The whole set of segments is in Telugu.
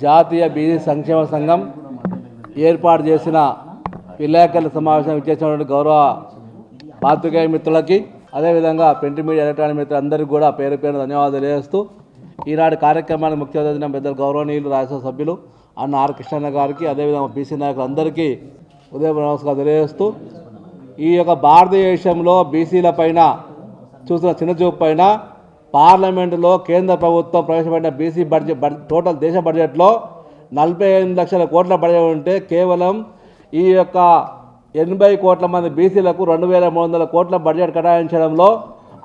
జాతీయ బీసీ సంక్షేమ సంఘం ఏర్పాటు చేసిన విలేకరుల సమావేశం ఇచ్చేసినటువంటి గౌరవ పాత్రికేయ మిత్రులకి, అదేవిధంగా ప్రింట్ మీడియా ఎలక్ట్రానిక్ మిత్రులందరికీ కూడా పేరు పేరు ధన్యవాదాలు తెలియజేస్తూ, ఈనాటి కార్యక్రమానికి ముఖ్య అతిథిగా పెద్దలు గౌరవనీయులు రాజ్యసభ సభ్యులు అన్న ఆర్ కృష్ణన్న గారికి, అదేవిధంగా బీసీ నాయకులందరికీ ఉదయం నమస్కారం తెలియజేస్తూ, ఈ యొక్క భారతదేశంలో బీసీల పైన చూసిన చిన్నచూపు పైన పార్లమెంటులో కేంద్ర ప్రభుత్వం ప్రవేశపెట్టిన బీసీ బడ్జెట్ టోటల్ దేశ బడ్జెట్లో 48 లక్షల కోట్ల బడ్జెట్ ఉంటే కేవలం ఈ యొక్క 80 కోట్ల మంది బీసీలకు 2300 కోట్ల బడ్జెట్ కేటాయించడంలో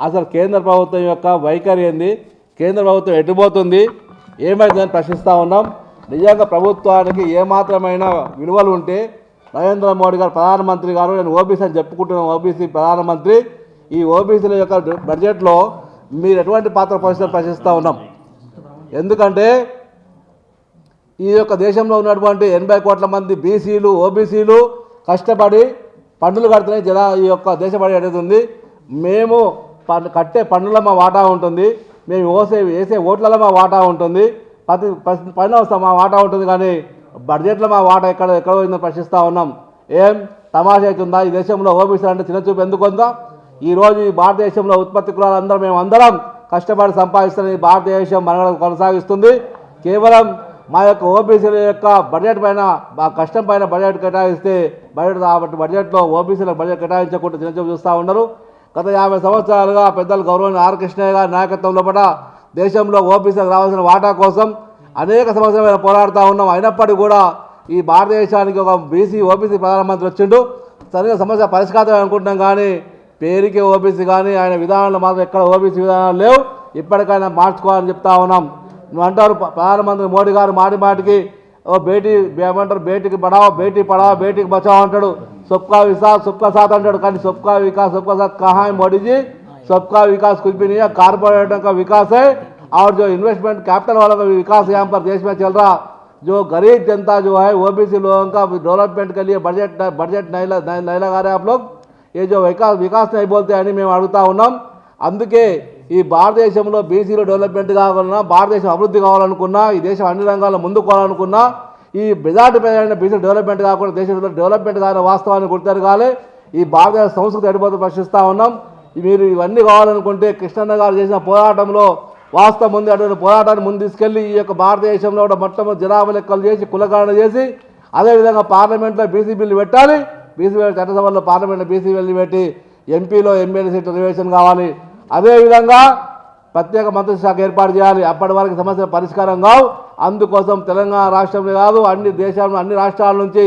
అసలు కేంద్ర ప్రభుత్వం యొక్క వైఖరి ఏంది, కేంద్ర ప్రభుత్వం ఎటుపోతుంది, ఏమైందని ప్రశ్నిస్తూ ఉన్నాం. నిజంగా ప్రభుత్వానికి ఏమాత్రమైన విలువలు ఉంటే నరేంద్ర మోడీ గారు ప్రధానమంత్రి గారు, నేను ఓబీసీ అని చెప్పుకుంటున్నాను, ఓబీసీ ప్రధానమంత్రి, ఈ ఓబీసీల యొక్క బడ్జెట్లో మీరు ఎటువంటి పాత్ర పోషిస్తారని ప్రశ్నిస్తూ ఉన్నాం. ఎందుకంటే ఈ యొక్క దేశంలో ఉన్నటువంటి 80 కోట్ల మంది బీసీలు ఓబీసీలు కష్టపడి పన్నులు కడుతున్నాయి. ఈ యొక్క దేశ బడ్జెట్ అనేది ఉంది. మేము కట్టే పన్నుల మా వాటా ఉంటుంది, మేము వేసే ఓట్లలో మా వాటా ఉంటుంది, ప్రతి పైన మా వాటా ఉంటుంది, కానీ బడ్జెట్లో మా వాటా ఎక్కడ పోయిందని ప్రశ్నిస్తూ ఉన్నాం. ఏం తమాషా అవుతుందా? ఈ దేశంలో ఓబీసీ అంటే చిన్నచూపు ఎందుకు ఉందా? ఈరోజు ఈ భారతదేశంలో ఉత్పత్తి కులాలందరూ మేము అందరం కష్టపడి సంపాదిస్తున్న ఈ భారతదేశం మనుగడ కొనసాగిస్తుంది. కేవలం మా యొక్క ఓబీసీల యొక్క బడ్జెట్ పైన, మా కష్టం పైన బడ్జెట్ కేటాయిస్తే బడ్జెట్లో ఓబీసీలకు బడ్జెట్ కేటాయించకుండా చిన్నచూపు చూస్తూ ఉన్నారు. గత 50 సంవత్సరాలుగా పెద్దలు గౌరవనీయ ఆర్ కృష్ణయ్య గారి నాయకత్వంలో పట దేశంలో ఓబీసీలకు రావాల్సిన వాటా కోసం అనేక సంవత్సరాలు పోరాడుతూ ఉన్నాం. అయినప్పటికీ కూడా ఈ భారతదేశానికి ఒక ఓబీసీ ప్రధానమంత్రి వచ్చిండు, సరిగ్గా సమస్య పరిష్కారం అనుకుంటున్నాం, కానీ పేరుకి ఓబీసీ, కానీ ఆయన విధానాలు మాత్రం ఎక్కడ ఓబీసీ విధానాలు లేవు. ఇప్పటికైనా మార్చుకోవాలని చెప్తా ఉన్నాం. నువ్వు అంటారు ప్రధానమంత్రి మోడీ గారు మాటికి ఏమంటారు బేటీకి పడావో బేటీకి బచావో అంటాడు, సబ్కా వికాస్ సబ్కా సాత్ అంటాడు, కానీ సబ్కా వికాస్ సబ్కా సాత్ కహా హై మోడీజీ? सबका विकास कुछ भी नहीं है, कारपोरेटों का विकास है और जो इन्वेस्टमेंट कैपिटल वालों का विकास यहाँ पर देश में चल रहा। जो गरीब जनता जो है ओबीसी लोगों का डेवलपमेंट के लिए बजट नहीं लगा रहे आप लोग, ये जो विकास नहीं बोलते అని మేము అడుగుతా ఉన్నాం. అందుకే ఈ భారతదేశంలో బీసీలో డెవలప్మెంట్ కావాలన్నా, భారతదేశం అభివృద్ధి కావాలనుకున్నా, ఈ దేశం అన్ని రంగాల్లో ముందుకు పోవాలనుకున్నా, ఈ మెజార్టీ ప్రజలైన బీసీ డెవలప్మెంట్ కాకుండా దేశంలో డెవలప్మెంట్ కావాలని వాస్తవాన్ని గుర్తెరగాలి. ఈ భారతదేశ సంస్కృతి ఎడిపోతూ ప్రశ్నిస్తూ ఉన్నాం. మీరు ఇవన్నీ కావాలనుకుంటే కృష్ణన్న గారు చేసిన పోరాటంలో వాస్తవం ఉంది. అటువంటి పోరాటాన్ని ముందు తీసుకెళ్ళి ఈ యొక్క భారతదేశంలో మొట్టమొదటి జనాభా లెక్కలు చేసి కులగణన చేసి అదేవిధంగా పార్లమెంట్లో బీసీ బిల్లు పెట్టాలి. బీసీ చట్టసభలో పార్లమెంట్లో బీసీ బిల్లు పెట్టి ఎంపీలో ఎమ్మెల్యే సీట్ రిజర్వేషన్ కావాలి. అదేవిధంగా ప్రత్యేక మంత్రి శాఖ ఏర్పాటు చేయాలి. అప్పటి వరకు సమస్యల పరిష్కారం కావు. అందుకోసం తెలంగాణ రాష్ట్రంలో కాదు, అన్ని దేశాల్లో అన్ని రాష్ట్రాల నుంచి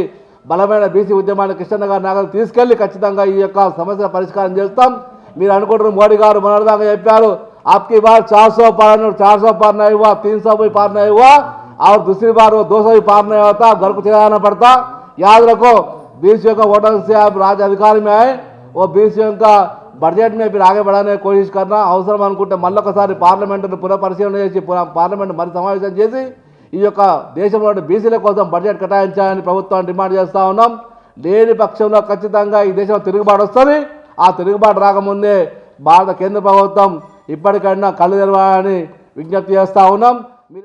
బలమైన బీసీ ఉద్యమాన్ని కృష్ణన్న గారి నాయకులు తీసుకెళ్లి ఖచ్చితంగా ఈ యొక్క సమస్యల పరిష్కారం చేస్తాం. మీరు అనుకుంటున్నారు మోడీ గారు మొన్నటిదాకా చెప్పారు, आपकी बार 400 पार नहीं हुआ, 300 भी पार नहीं हुआ और दूसरी बार वो 200 भी पार नहीं होता, घर को चलाना पड़ता. याद रखो, बीसीओ का वोटर से आप राज्य अधिकारी में आए, वो बीसीओ का बजट में फिर आगे बढ़ाने की कोशिश करना అవసరం అనుకుంటే మళ్ళొకసారి పార్లమెంటును పునఃపరిశీలన చేసి పార్లమెంట్ మరి సమావేశం చేసి ఈ యొక్క దేశంలోని బీసీల కోసం బడ్జెట్ కేటాయించాలని ప్రభుత్వాన్ని డిమాండ్ చేస్తూ ఉన్నాం. లేని పక్షంలో ఖచ్చితంగా ఈ దేశంలో తిరుగుబాటు వస్తుంది. ఆ తిరుగుబాటు రాకముందే భారత కేంద్ర ప్రభుత్వం ఇప్పటికైనా కళ్ళు తెరవాలని విజ్ఞప్తి చేస్తూ ఉన్నాం.